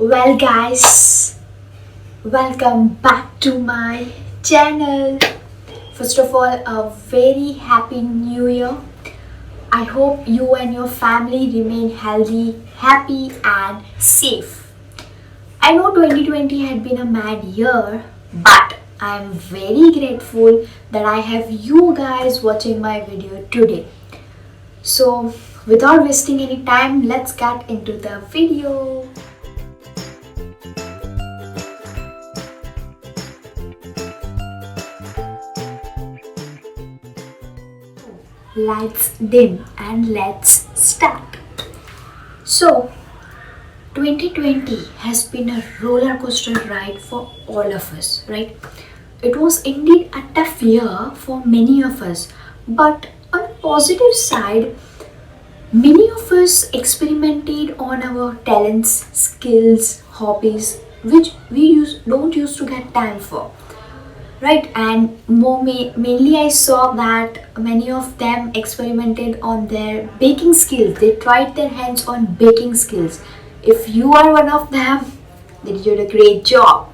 Well, guys, welcome back to my channel. First of all, a very happy new year. I hope you and your family remain healthy, happy, and safe. I know 2020 had been a mad year, but I am very grateful that I have you guys watching my video today. So, without wasting any time, let's get into the video. Lights dim and let's start. So, 2020 has been a roller coaster ride for all of us, right? It was indeed a tough year for many of us, but on the positive side, many of us experimented on our talents, skills, hobbies, which don't used to get time for, right? And mainly I saw that many of them experimented on their baking skills. They tried their hands on baking skills. If you are one of them, then you did a great job.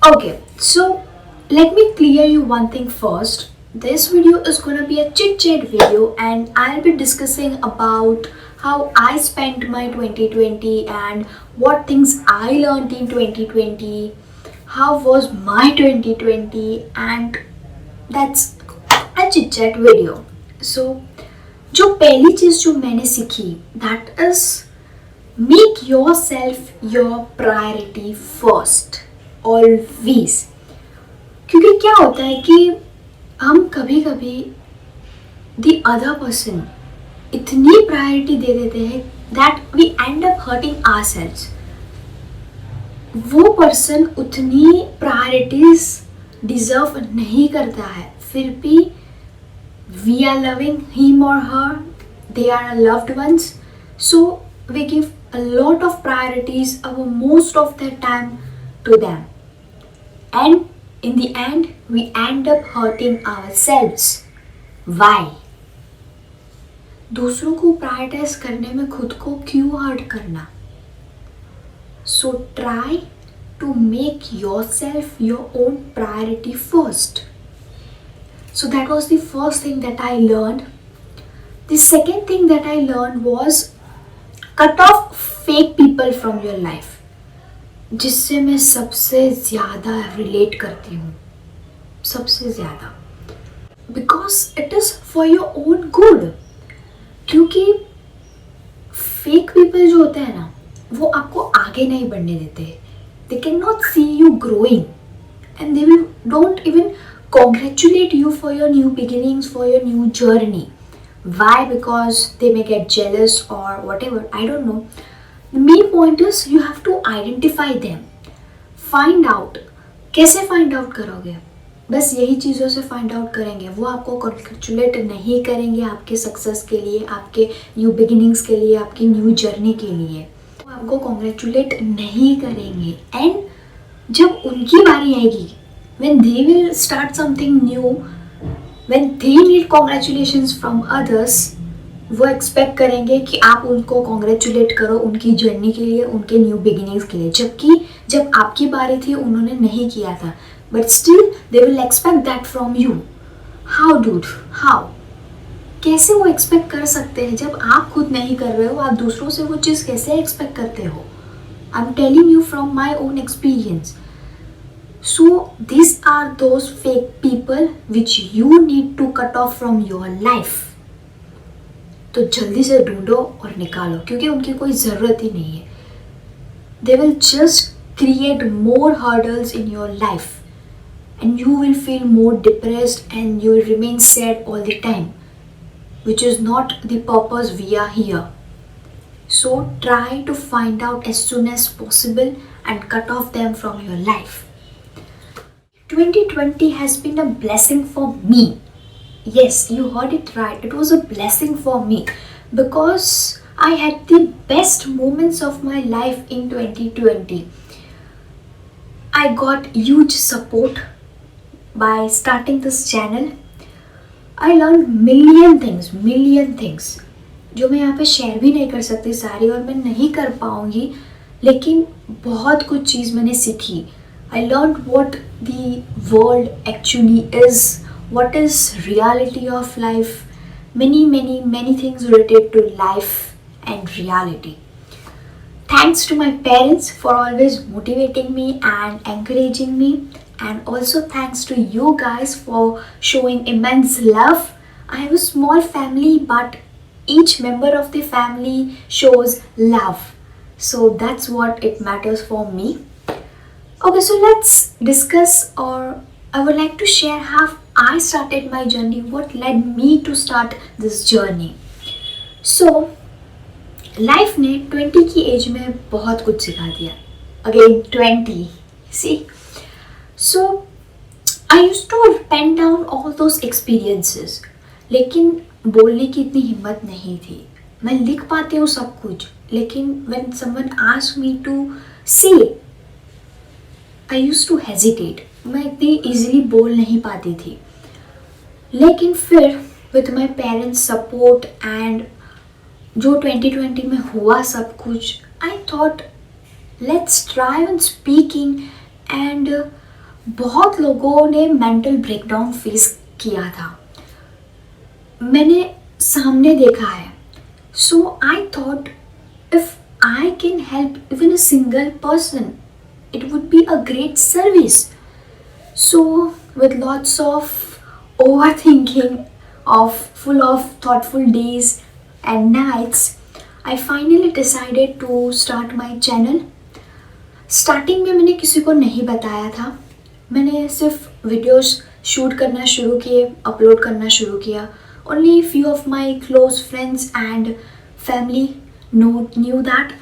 Okay, so let me clear you one thing first. This video is gonna be a chit chat video, and I'll be discussing about how I spent my 2020 and what things I learned in 2020. How was my 2020, and that's a chit chat video. So जो पहली चीज जो मैंने सीखी, that is make yourself your priority first always. क्योंकि क्या होता है कि हम कभी कभी the other person इतनी प्रायोरिटी दे देते हैं that we end up hurting ourselves. वो पर्सन उतनी प्रायोरिटीज डिजर्व नहीं करता है, फिर भी वी आर लविंग हिम और her, they are loved ones, so we give a lot of priorities our most of the time to them, and in the end we end up hurting ourselves. Why? दूसरों को prioritise करने में खुद को क्यों hurt करना? So try to make yourself your own priority first. So that was the first thing that I learned. The second thing that I learned was cut off fake people from your life, जिससे मैं सबसे ज़्यादा relate करती हूँ, सबसे ज़्यादा, because it is for your own good. क्योंकि fake people जो होते हैं ना, वो आपको आगे नहीं बढ़ने देते. They cannot see you growing, and they don't even congratulate you for your new beginnings, for your new journey. Why? Because they may get jealous or whatever. I don't know. The main point is you have to identify them. Find out. कैसे find out करोगे? बस यही चीज़ों से find out करेंगे. वो आपको congratulate नहीं करेंगे आपके सक्सेस के लिए, आपके न्यू बिगिनिंग्स के लिए, आपकी न्यू जर्नी के लिए. वो आपको कॉन्ग्रेचुलेट नहीं करेंगे. एंड जब उनकी बारी आएगी, when they will start something new, when they need congratulations from others, वो एक्सपेक्ट करेंगे कि आप उनको कॉन्ग्रेचुलेट करो उनकी जर्नी के लिए, उनके न्यू बिगिनिंग्स के लिए. जबकि जब आपकी बारी थी उन्होंने नहीं किया था, but still they will expect that from you. How dude, how? कैसे वो एक्सपेक्ट कर सकते हैं जब आप खुद नहीं कर रहे हो? आप दूसरों से वो चीज़ कैसे एक्सपेक्ट करते हो? I am telling you from my own experience. So these are those fake people which you need to cut off from your life. तो जल्दी से ढूंढो और निकालो, क्योंकि उनकी कोई ज़रूरत ही नहीं है. They will just create more hurdles in your life, and you will feel more depressed and you will remain sad all the time, which is not the purpose we are here. So try to find out as soon as possible and cut off them from your life. 2020 has been a blessing for me. Yes, you heard it right. It was a blessing for me because I had the best moments of my life in 2020. I got huge support by starting this channel. I learned million things जो मैं यहाँ पे share भी नहीं कर सकती सारी, और मैं नहीं कर पाऊँगी लेकिन बहुत कुछ चीज़ मैंने सीखी. I learned what the world actually is, what is reality of life, many things related to life and reality. Thanks to my parents for always motivating me and encouraging me, and also thanks to you guys for showing immense love. I have a small family, but each member of the family shows love. So that's what it matters for me. Okay, so let's discuss, or I would like to share how I started my journey, what led me to start this journey. So, life ने 20 की age में बहुत कुछ सिखा दिया. Again 20, see. So I use to pen down all those experiences, लेकिन बोलने की इतनी हिम्मत नहीं थी. मैं लिख पाती हूँ सब कुछ, लेकिन when someone asked me to say, I use to hesitate. मैं इतनी इजीली बोल नहीं पाती थी. लेकिन फिर with my parents support and जो 2020 में हुआ सब कुछ, I thought let's try on speaking. And बहुत लोगों ने मेंटल ब्रेकडाउन फेस किया था, मैंने सामने देखा है. So I thought if I can help even a single person, it would be a great service. So with lots of overthinking, full of thoughtful days and nights, I finally decided to start my channel. Starting में मैंने किसी को नहीं बताया था. मैंने सिर्फ videos shoot करना शुरू किए, अपलोड करना शुरू किया. Only few of my close friends and family knew that.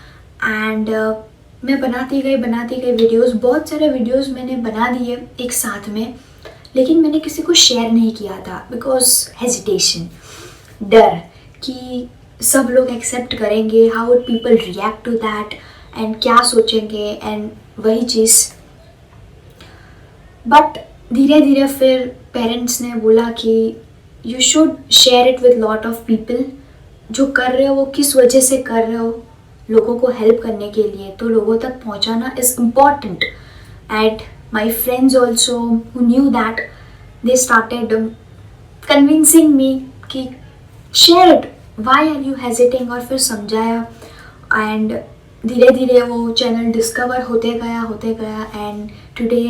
And मैं बनाती गई वीडियोस. बहुत सारे वीडियोस मैंने बना दिए एक साथ में, लेकिन मैंने किसी को शेयर नहीं किया था. बिकॉज हेजिटेशन, डर कि सब लोग एक्सेप्ट करेंगे, how would people react to that, and क्या सोचेंगे, एंड वही चीज़. बट धीरे धीरे फिर पेरेंट्स ने बोला कि you should share it with lot of people. जो कर रहे हो वो किस वजह से कर रहे हो, लोगों को हेल्प करने के लिए, तो लोगों तक पहुंचाना is important. And my friends also who knew that, they started convincing me कि share it, why are you hesitating. और फिर समझाया, एंड धीरे धीरे वो चैनल डिस्कवर होते गया. And today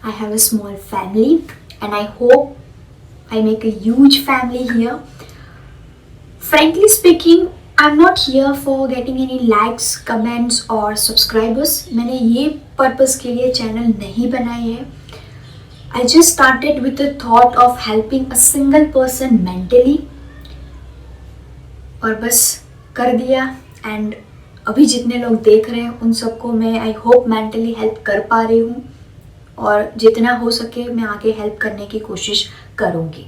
I have a small family, and I hope I make a huge family here. Frankly speaking, I'm not here for getting any likes, comments or subscribers. मैंने ये purpose के लिए channel नहीं बनाई है. I just started with the thought of helping a single person mentally. और बस कर दिया. एंड अभी जितने लोग देख रहे हैं उन सबको मैं आई होप मेंटली हेल्प कर पा रही हूँ, और जितना हो सके मैं आगे हेल्प करने की कोशिश करूँगी.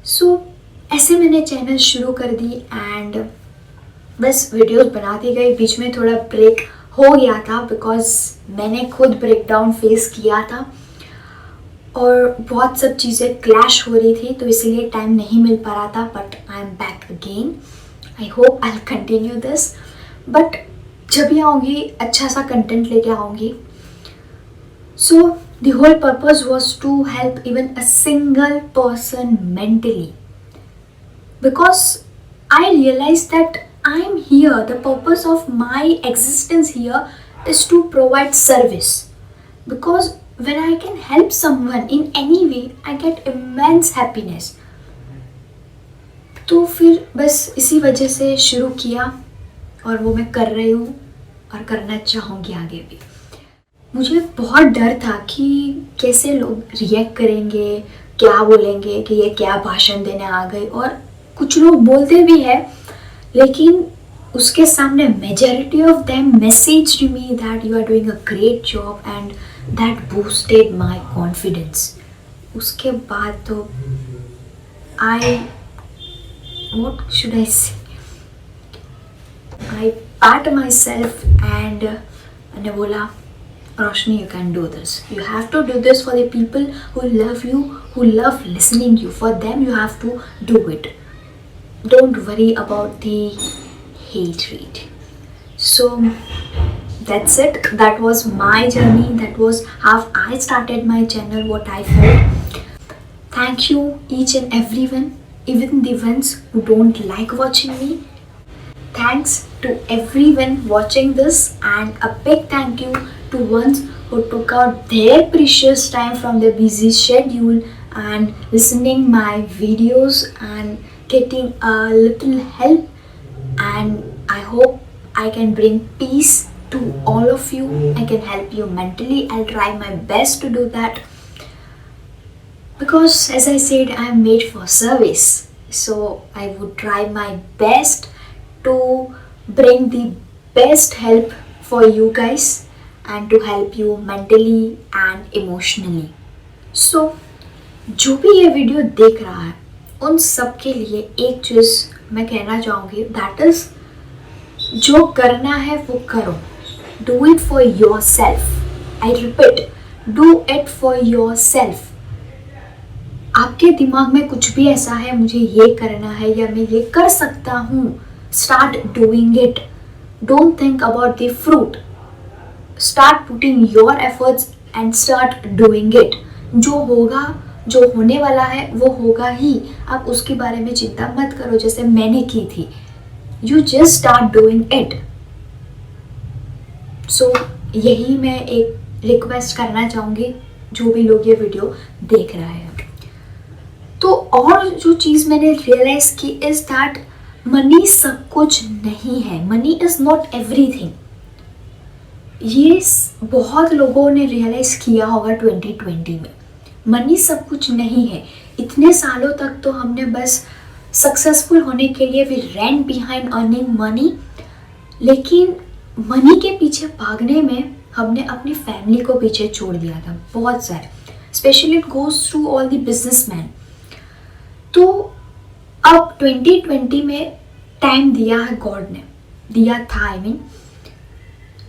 सो ऐसे मैंने चैनल शुरू कर दी, एंड बस वीडियोस बनाती गई. बीच में थोड़ा ब्रेक हो गया था बिकॉज मैंने खुद ब्रेकडाउन फेस किया था, और बहुत सब चीज़ें क्लैश हो रही थी, तो इसीलिए टाइम नहीं मिल पा रहा था. But I am back again. I hope I will continue this. But जब भी आऊँगी अच्छा सा कंटेंट लेके आऊँगी. So the whole purpose was to help even a single person mentally. Because I realized that I'm here, the purpose of my existence here is to provide service. Because when I can help someone in any way, I get immense happiness. तो फिर बस इसी वजह से शुरू किया, और वो मैं कर रही हूँ और करना चाहूँगी आगे भी. मुझे बहुत डर था कि कैसे लोग रिएक्ट करेंगे, क्या बोलेंगे कि ये क्या भाषण देने आ गई. और कुछ लोग बोलते भी हैं, लेकिन उसके सामने majority of them messaged me that you are doing a great job, and that boosted my confidence. उसके बाद तो I what should I say, I pat myself, and मैंने बोला रोशनी, you can do this. You have to do this for the people who love you, who love listening you. For them you have to do it. Don't worry about the hatred. So that's it. That was my journey. That was how I started my channel, what I felt. Thank you each and everyone, even the ones who don't like watching me. Thanks to everyone watching this, and a big thank you to ones who took out their precious time from their busy schedule and listening my videos and getting a little help. And I hope I can bring peace to all of you. I can help you mentally. I'll try my best to do that, because as I said, I am made for service. So I would try my best to bring the best help for you guys and to help you mentally and emotionally. So जो भी ये video देख रहा है उन सब के लिए एक चीज़ मैं कहना चाहूँगी, दैट इज़ जो करना है वो करो. Do it for your self. I repeat, do it for your self. आपके दिमाग में कुछ भी ऐसा है मुझे ये करना है या मैं ये कर सकता हूँ, start doing it. Don't think about the fruit. Start putting your efforts and start doing it. जो होगा, जो होने वाला है वो होगा ही. आप उसके बारे में चिंता मत करो जैसे मैंने की थी. You just start doing it. So यही मैं एक रिक्वेस्ट करना चाहूँगी जो भी लोग ये वीडियो देख रहे हैं. तो और जो चीज़ मैंने रियलाइज़ की इज़ दैट मनी सब कुछ नहीं है. Money is not everything. ये बहुत लोगों ने रियलाइज़ किया होगा 2020 में. मनी सब कुछ नहीं है. इतने सालों तक तो हमने बस सक्सेसफुल होने के लिए we ran behind earning money, लेकिन मनी के पीछे भागने में हमने अपनी फैमिली को पीछे छोड़ दिया था बहुत सारे. Specially it goes through all the businessman. तो अब 2020 में टाइम दिया है गॉड ने, दिया था I mean,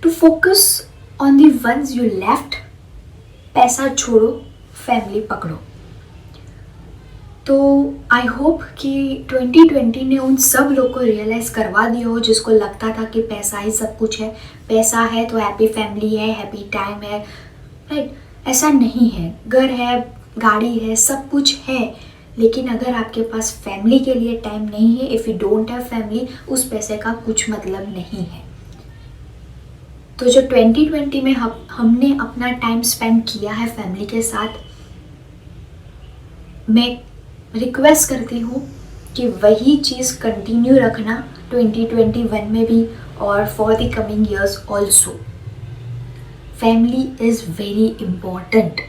to focus on the ones you left. पैसा छोड़ो, फैमिली पकड़ो. तो आई होप कि 2020 ने उन सब लोग को रियलाइज़ करवा दिया हो जिसको लगता था कि पैसा ही सब कुछ है, पैसा है तो हैप्पी फैमिली है, हैप्पी टाइम है. राइट, ऐसा नहीं है. घर है, गाड़ी है, सब कुछ है, लेकिन अगर आपके पास फैमिली के लिए टाइम नहीं है, if you don't have family, उस पैसे का कुछ मतलब नहीं है. तो जो 2020 में हमने अपना टाइम स्पेंड किया है फैमिली के साथ, मैं रिक्वेस्ट करती हूँ कि वही चीज़ कंटिन्यू रखना 2021 में भी और for the coming years also. Family is very important.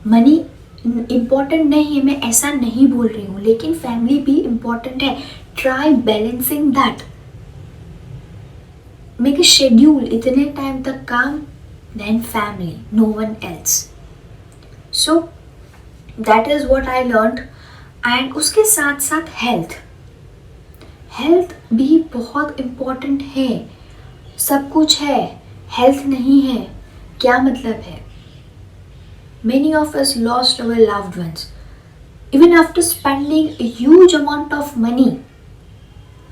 Money important नहीं है, मैं ऐसा नहीं बोल रही हूँ, लेकिन फैमिली भी इम्पॉर्टेंट है. Try balancing that. Make a schedule. इतने टाइम तक काम, then family, no one else. So that is what I learned. And उसके साथ साथ हेल्थ भी बहुत इम्पॉर्टेंट है. सब कुछ है, हेल्थ नहीं है, क्या मतलब है? Many of us lost our loved ones. Even after spending a huge amount of money,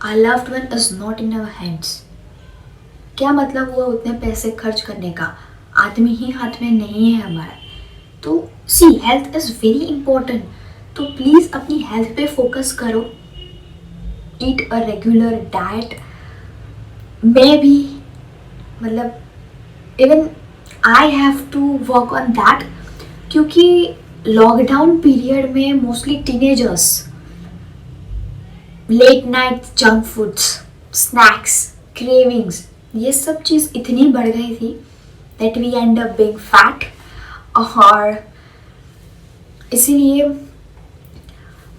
our loved one is not in our hands. क्या मतलब हुआ उतने पैसे खर्च करने का? आदमी ही हाथ में नहीं है हमारा. तो see, health is very important. तो प्लीज़ अपनी हेल्थ पे फोकस करो. Eat a regular diet. मैं भी मतलब even I have to work on that, क्योंकि लॉकडाउन पीरियड में mostly teenagers late night junk foods, snacks, cravings, ये सब चीज़ इतनी बढ़ गई थी that we end up being fat. और इसीलिए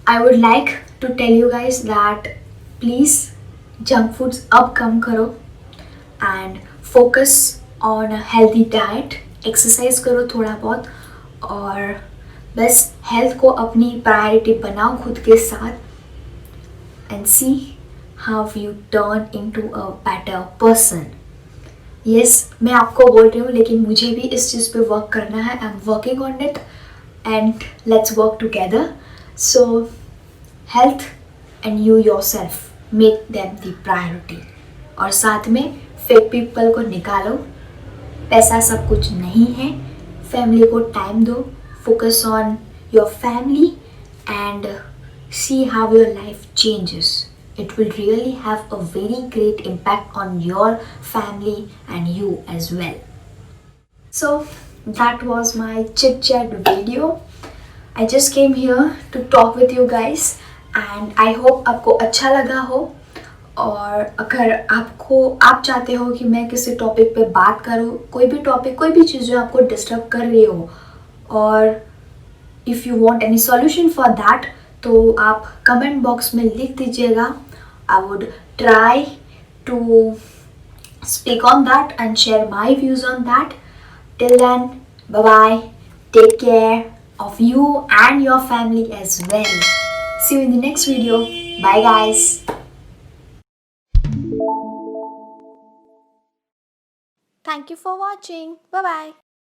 I would like to tell you guys that please junk foods अब कम करो and focus on a healthy diet. Exercise करो थोड़ा बहुत और बस हेल्थ को अपनी प्रायोरिटी बनाओ खुद के साथ and see how U turn into a better person. Yes, मैं आपको बोल रही हूँ, लेकिन मुझे भी इस चीज़ पे वर्क करना है. I am working on it and let's work together. So health and you yourself, make them the priority. और साथ में फेक पीपल को निकालो, पैसा सब कुछ नहीं है, फैमिली को टाइम दो, focus on your family and see how your life changes. It will really have a very great impact on your family and you as well. So that was my chit chat video. I just came here to talk with you guys and I hope आपको अच्छा लगा हो. और अगर आप चाहते हो कि मैं किसी टॉपिक पे बात करूँ, कोई भी टॉपिक, कोई भी चीज़ जो आपको डिस्टर्ब कर रही हो, और if you want any solution for that, तो आप कमेंट बॉक्स में लिख दीजिएगा. I would try to speak on that and share my views on that. Till then, bye bye, take care of you and your family as well. See you in the next video. Bye guys. Thank you for watching. Bye bye.